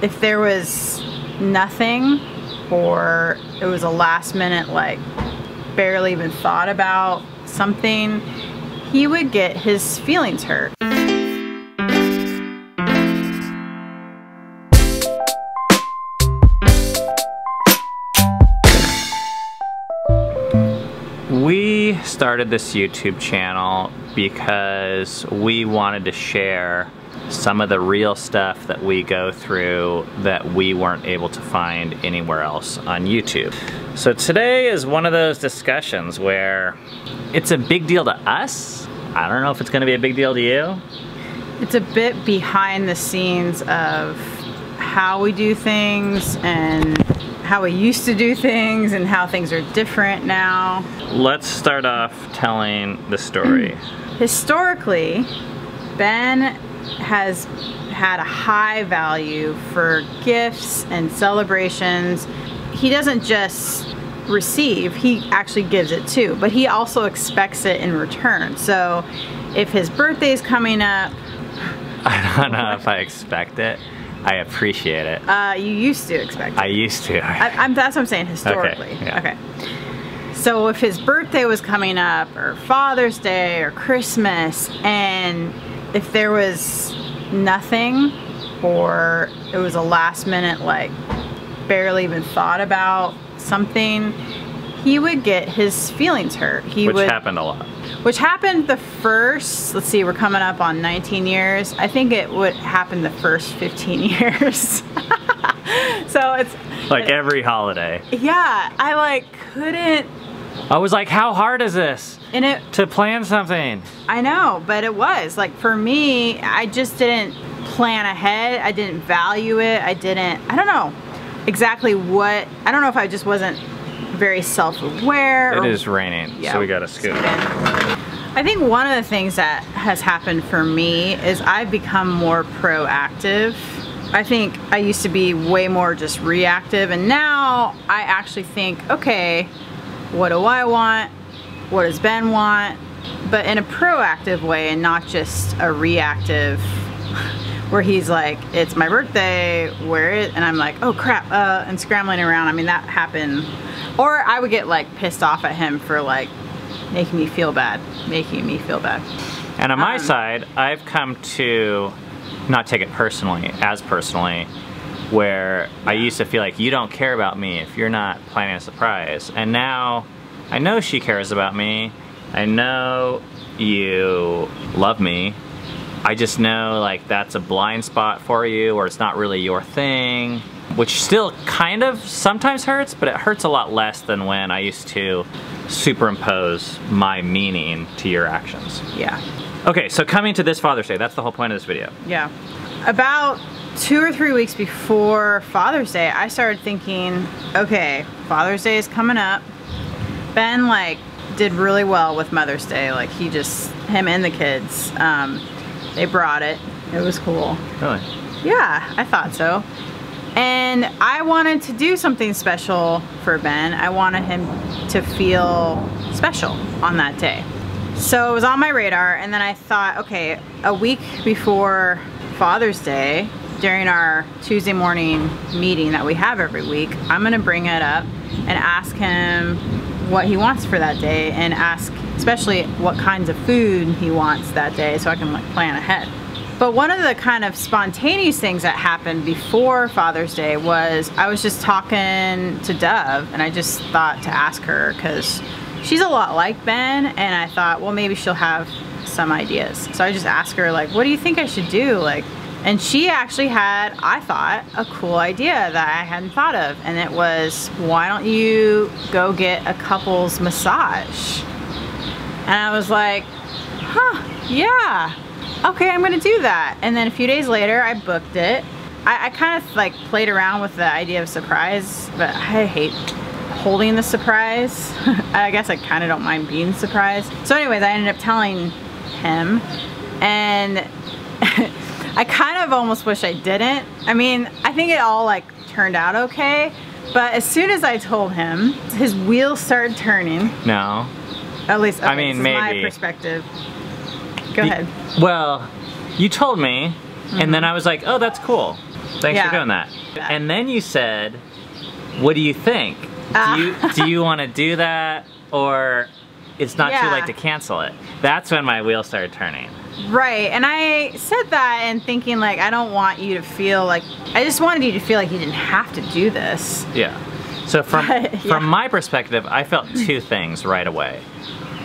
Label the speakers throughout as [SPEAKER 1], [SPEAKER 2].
[SPEAKER 1] if there was nothing, or it was a last minute, like barely even thought about something, he would get his feelings hurt.
[SPEAKER 2] We started this YouTube channel because we wanted to share some of the real stuff that we go through that we weren't able to find anywhere else on YouTube. So today is one of those discussions where it's a big deal to us. I don't know if it's gonna be a big deal to you.
[SPEAKER 1] It's a bit behind the scenes of how we do things and how we used to do things and how things are different now.
[SPEAKER 2] Let's start off telling the story.
[SPEAKER 1] Historically, Ben has had a high value for gifts and celebrations. He doesn't just receive, he actually gives it too, but he also expects it in return. So if his birthday's coming up,
[SPEAKER 2] I don't know if I expect it. I appreciate it.
[SPEAKER 1] You used to expect it.
[SPEAKER 2] I used to.
[SPEAKER 1] That's what I'm saying, historically.
[SPEAKER 2] Okay, yeah.
[SPEAKER 1] Okay. So if his birthday was coming up, or Father's Day, or Christmas, and if there was nothing, or it was a last minute, like barely even thought about something, he would get his feelings hurt.
[SPEAKER 2] Which happened a lot.
[SPEAKER 1] Which happened the first, let's see, we're coming up on 19 years. I think it would happen the first 15 years. So it's
[SPEAKER 2] like every holiday.
[SPEAKER 1] Yeah, I like couldn't.
[SPEAKER 2] I was like, how hard is this? To plan something?
[SPEAKER 1] I know, but it was. Like for me, I just didn't plan ahead. I didn't value it. I don't know exactly what, I don't know if I just wasn't very self-aware.
[SPEAKER 2] It is raining, yeah, so we gotta scoot.
[SPEAKER 1] I think one of the things that has happened for me is I've become more proactive. I think I used to be way more just reactive, and now I actually think, okay, what do I want? What does Ben want? But in a proactive way and not just a reactive where he's like, it's my birthday, where is it? And I'm like, oh crap, and scrambling around. I mean, that happened. Or I would get like pissed off at him for like making me feel bad.
[SPEAKER 2] And on my side, I've come to not take it personally, where I used to feel like you don't care about me if you're not planning a surprise. And now I know she cares about me. I know you love me. I just know like that's a blind spot for you, or it's not really your thing, which still kind of sometimes hurts, but it hurts a lot less than when I used to superimpose my meaning to your actions.
[SPEAKER 1] Yeah.
[SPEAKER 2] Okay, so coming to this Father's Day, that's the whole point of this video.
[SPEAKER 1] Yeah. About 2 or 3 weeks before Father's Day, I started thinking, okay, Father's Day is coming up. Ben like did really well with Mother's Day. Like him and the kids, they brought it. It was cool.
[SPEAKER 2] Really?
[SPEAKER 1] Yeah, I thought so. And I wanted to do something special for Ben. I wanted him to feel special on that day. So it was on my radar, and then I thought, okay, a week before Father's Day, during our Tuesday morning meeting that we have every week, I'm gonna bring it up and ask him what he wants for that day, and ask especially what kinds of food he wants that day so I can like plan ahead. But one of the kind of spontaneous things that happened before Father's Day was I was just talking to Dove, and I just thought to ask her because she's a lot like Ben, and I thought, well, maybe she'll have some ideas. So I just asked her like, what do you think I should do? Like, and she actually had, I thought, a cool idea that I hadn't thought of, and it was, why don't you go get a couples massage? And I was like, huh, yeah. Okay, I'm gonna do that. And then a few days later, I booked it. I kind of like played around with the idea of surprise, but I hate holding the surprise. I guess I kind of don't mind being surprised. So anyways, I ended up telling him, and I kind of almost wish I didn't. I mean, I think it all like turned out okay, but as soon as I told him, his wheels started turning.
[SPEAKER 2] No.
[SPEAKER 1] At least, okay,
[SPEAKER 2] I mean,
[SPEAKER 1] this is
[SPEAKER 2] maybe.
[SPEAKER 1] my perspective. Go ahead.
[SPEAKER 2] Well, you told me, and then I was like, oh, that's cool. Thanks for doing that. And then you said, what do you think? Do you want to do that, or it's not too late to cancel it? That's when my wheels started turning.
[SPEAKER 1] Right, and I said that and thinking like, I don't want you to feel like, I just wanted you to feel like you didn't have to do this.
[SPEAKER 2] Yeah. So from my perspective, I felt two things right away.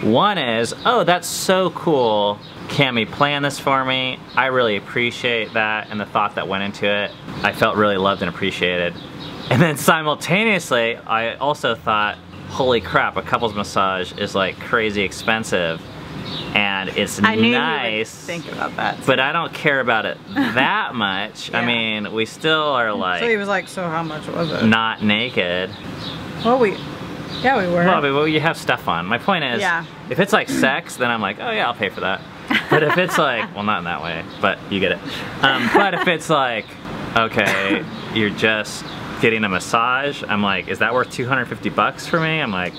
[SPEAKER 2] One is, oh, that's so cool. Cami planned this for me. I really appreciate that and the thought that went into it. I felt really loved and appreciated. And then simultaneously, I also thought, holy crap, a couples massage is like crazy expensive. And it's nice. I knew you would
[SPEAKER 1] think about that.
[SPEAKER 2] But I don't care about it that much. I mean, we still are like...
[SPEAKER 1] So he was like, so how much was it?
[SPEAKER 2] Not naked.
[SPEAKER 1] Well, we were.
[SPEAKER 2] Well, you have stuff on. My point is, if it's like sex, then I'm like, oh yeah, I'll pay for that. But if it's like, well, not in that way, but you get it. But if it's like, okay, you're just getting a massage, I'm like, is that worth 250 bucks for me? I'm like,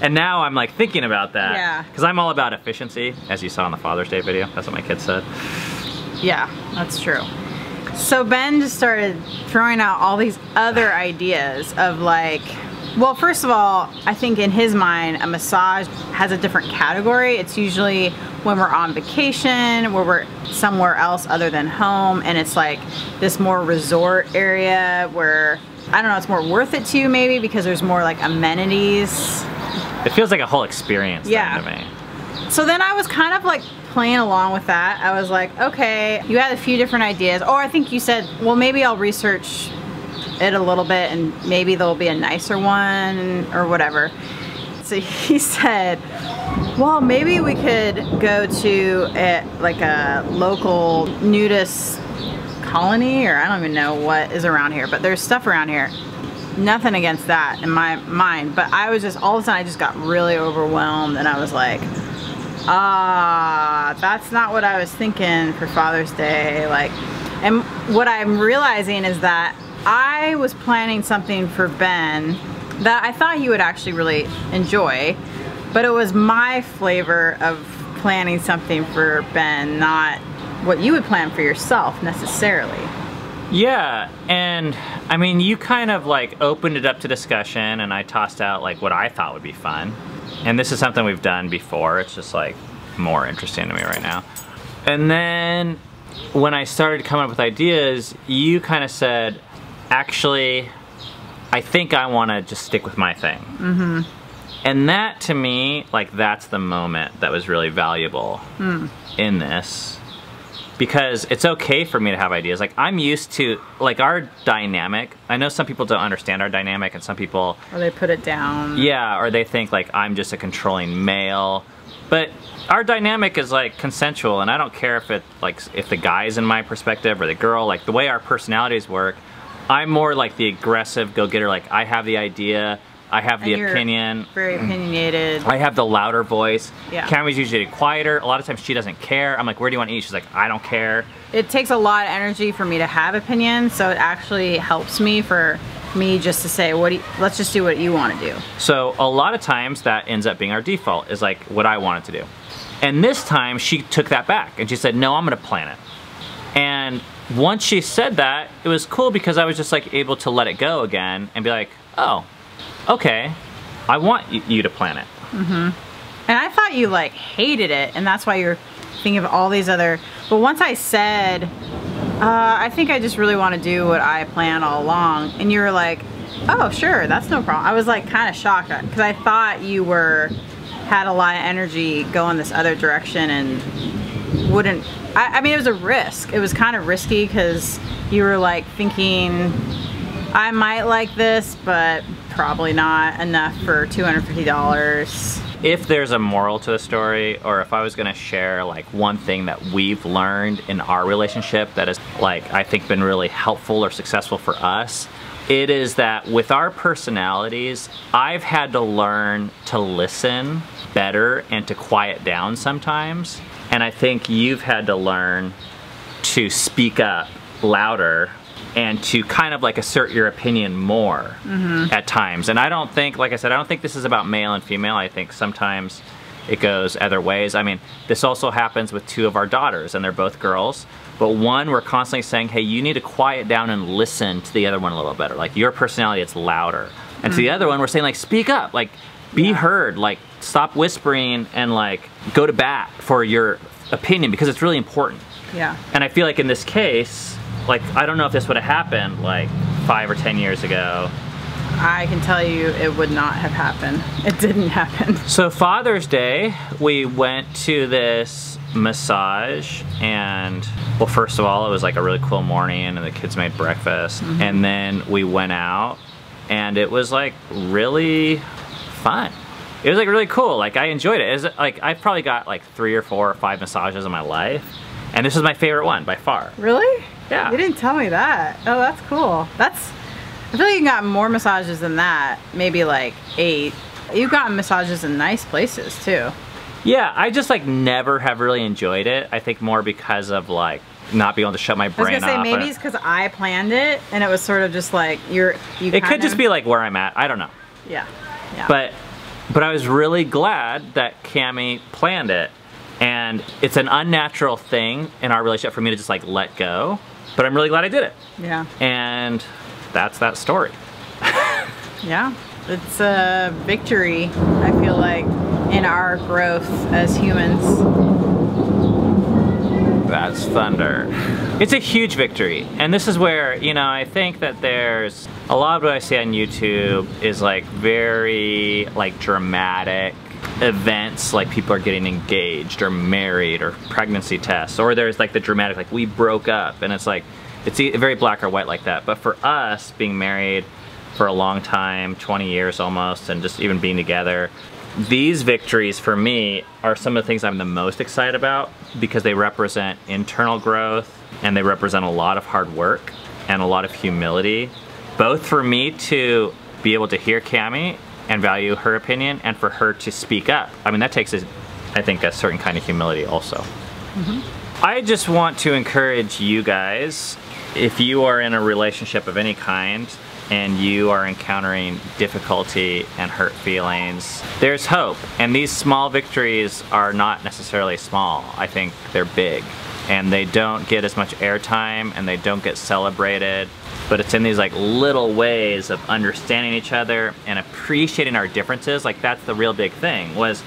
[SPEAKER 2] And now I'm like thinking about that.
[SPEAKER 1] Yeah.
[SPEAKER 2] Because I'm all about efficiency, as you saw in the Father's Day video. That's what my kids said.
[SPEAKER 1] Yeah, that's true. So Ben just started throwing out all these other ideas of like, well, first of all, I think in his mind, a massage has a different category. It's usually when we're on vacation, where we're somewhere else other than home, and it's like this more resort area where, I don't know, it's more worth it to you maybe because there's more like amenities.
[SPEAKER 2] It feels like a whole experience to me.
[SPEAKER 1] So then I was kind of like playing along with that. I was like, okay, you had a few different ideas. Or I think you said, well, maybe I'll research it a little bit and maybe there'll be a nicer one or whatever. So he said, well, maybe we could go to like a local nudist colony, or I don't even know what is around here, but there's stuff around here. Nothing against that in my mind, but I was just, all of a sudden I just got really overwhelmed and I was like, that's not what I was thinking for Father's Day. Like, and what I'm realizing is that I was planning something for Ben that I thought he would actually really enjoy, but it was my flavor of planning something for Ben, not what you would plan for yourself necessarily.
[SPEAKER 2] Yeah, and I mean, you kind of like opened it up to discussion and I tossed out like what I thought would be fun. And this is something we've done before. It's just like more interesting to me right now. And then when I started coming up with ideas, you kind of said, actually, I think I want to just stick with my thing. Mm-hmm. And that to me, like that's the moment that was really valuable in this. Because it's okay for me to have ideas. Like I'm used to, like our dynamic, I know some people don't understand our dynamic and some people...
[SPEAKER 1] Or they put it down.
[SPEAKER 2] Yeah, or they think like I'm just a controlling male. But our dynamic is like consensual and I don't care if it, like if the guy's in my perspective or the girl, like the way our personalities work, I'm more like the aggressive go-getter, like I have the idea, I have the opinion.
[SPEAKER 1] Very opinionated.
[SPEAKER 2] I have the louder voice.
[SPEAKER 1] Yeah.
[SPEAKER 2] Cami's usually quieter. A lot of times she doesn't care. I'm like, where do you want to eat? She's like, I don't care.
[SPEAKER 1] It takes a lot of energy for me to have opinions, so it actually helps me for me just to say, let's just do what you want to do.
[SPEAKER 2] So a lot of times that ends up being our default, is like what I wanted to do. And this time she took that back and she said, no, I'm going to plan it. And once she said that, it was cool because I was just like able to let it go again and be like, oh, okay, I want you to plan it.
[SPEAKER 1] Mm-hmm. And I thought you like hated it, and that's why you're thinking of all these other, but once I said, I think I just really want to do what I planned all along, and you were like, oh sure, that's no problem. I was like kind of shocked because I thought you had a lot of energy going this other direction and wouldn't, I mean it was a risk. It was kind of risky because you were like thinking, I might like this, but probably not enough for $250.
[SPEAKER 2] If there's a moral to the story, or if I was gonna share like one thing that we've learned in our relationship that is like, I think been really helpful or successful for us, it is that with our personalities, I've had to learn to listen better and to quiet down sometimes. And I think you've had to learn to speak up louder and to kind of like assert your opinion more at times. And I don't think, like I said, I don't think this is about male and female. I think sometimes it goes other ways. I mean, this also happens with two of our daughters, and they're both girls, but one, we're constantly saying, hey, you need to quiet down and listen to the other one a little better. Like your personality, it's louder. And to the other one, we're saying like, speak up, like be heard, like stop whispering and like go to bat for your opinion because it's really important.
[SPEAKER 1] Yeah.
[SPEAKER 2] And I feel like in this case, like, I don't know if this would have happened like 5 or 10 years ago.
[SPEAKER 1] I can tell you it would not have happened. It didn't happen.
[SPEAKER 2] So Father's Day, we went to this massage and, well, first of all, it was like a really cool morning and the kids made breakfast. And then we went out and it was like really fun. It was like really cool. Like I enjoyed it. It was like, I've probably got like 3 or 4 or 5 massages in my life. And this is my favorite one by far.
[SPEAKER 1] Really?
[SPEAKER 2] Yeah.
[SPEAKER 1] You didn't tell me that. Oh, that's cool. I feel like you got more massages than that. Maybe like 8. You've gotten massages in nice places too.
[SPEAKER 2] Yeah, I just like never have really enjoyed it. I think more because of like not being able to shut my brain off.
[SPEAKER 1] I was gonna say maybe it's because I planned it and it was sort of just like
[SPEAKER 2] It could just be like where I'm at. I don't know.
[SPEAKER 1] Yeah. Yeah.
[SPEAKER 2] But I was really glad that Cammie planned it. And it's an unnatural thing in our relationship for me to just like let go. But I'm really glad I did it.
[SPEAKER 1] Yeah.
[SPEAKER 2] And that's that story.
[SPEAKER 1] Yeah. It's a victory, I feel like, in our growth as humans.
[SPEAKER 2] That's thunder. It's a huge victory. And this is where, you know, I think that there's a lot of what I see on YouTube is like very like dramatic events, like people are getting engaged or married or pregnancy tests, or there's like the dramatic like we broke up, and it's like it's very black or white like that. But for us, being married for a long time, 20 years almost, and just even being together, these victories for me are some of the things I'm the most excited about because they represent internal growth and they represent a lot of hard work and a lot of humility, both for me to be able to hear Cammie and value her opinion, and for her to speak up. I mean, that takes, I think, a certain kind of humility also. I just want to encourage you guys, if you are in a relationship of any kind and you are encountering difficulty and hurt feelings, there's hope. And these small victories are not necessarily small. I think they're big. And they don't get as much airtime and they don't get celebrated. But it's in these like little ways of understanding each other and appreciating our differences. Like that's the real big thing. Was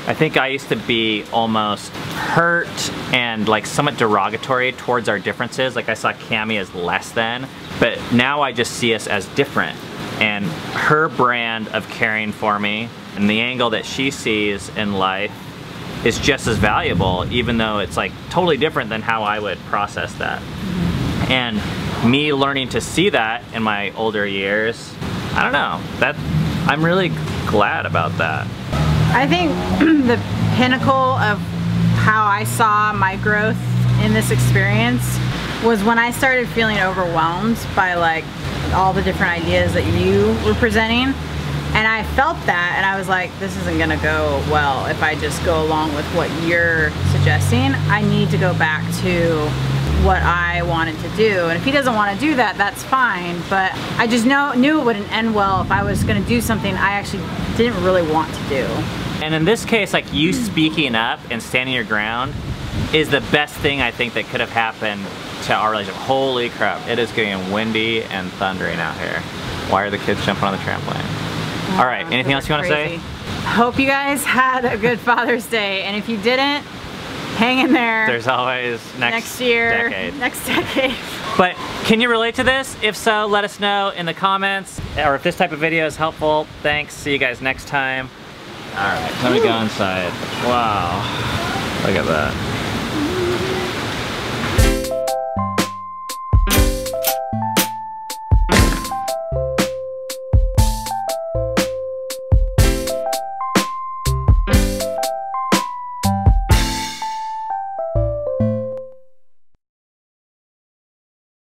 [SPEAKER 2] I think I used to be almost hurt and like somewhat derogatory towards our differences. Like I saw Cammie as less than, but now I just see us as different. And her brand of caring for me and the angle that she sees in life is just as valuable, even though it's like totally different than how I would process that. And me learning to see that in my older years, I don't know, I'm really glad about that.
[SPEAKER 1] I think the pinnacle of how I saw my growth in this experience was when I started feeling overwhelmed by like all the different ideas that you were presenting. And I felt that and I was like, this isn't gonna go well if I just go along with what you're suggesting. I need to go back to what I wanted to do. And if he doesn't want to do that, that's fine. But I just knew it wouldn't end well if I was gonna do something I actually didn't really want to do.
[SPEAKER 2] And in this case, like you speaking up and standing your ground is the best thing I think that could have happened to our relationship. Holy crap, it is getting windy and thundering out here. Why are the kids jumping on the trampoline? All right, anything else you want to say?
[SPEAKER 1] Hope you guys had a good Father's Day, and if you didn't, hang in there.
[SPEAKER 2] There's always next
[SPEAKER 1] year,
[SPEAKER 2] decade.
[SPEAKER 1] next decade.
[SPEAKER 2] But can you relate to this? If so, let us know in the comments, or if this type of video is helpful. Thanks, see you guys next time. All right, let me go inside. Wow, look at that.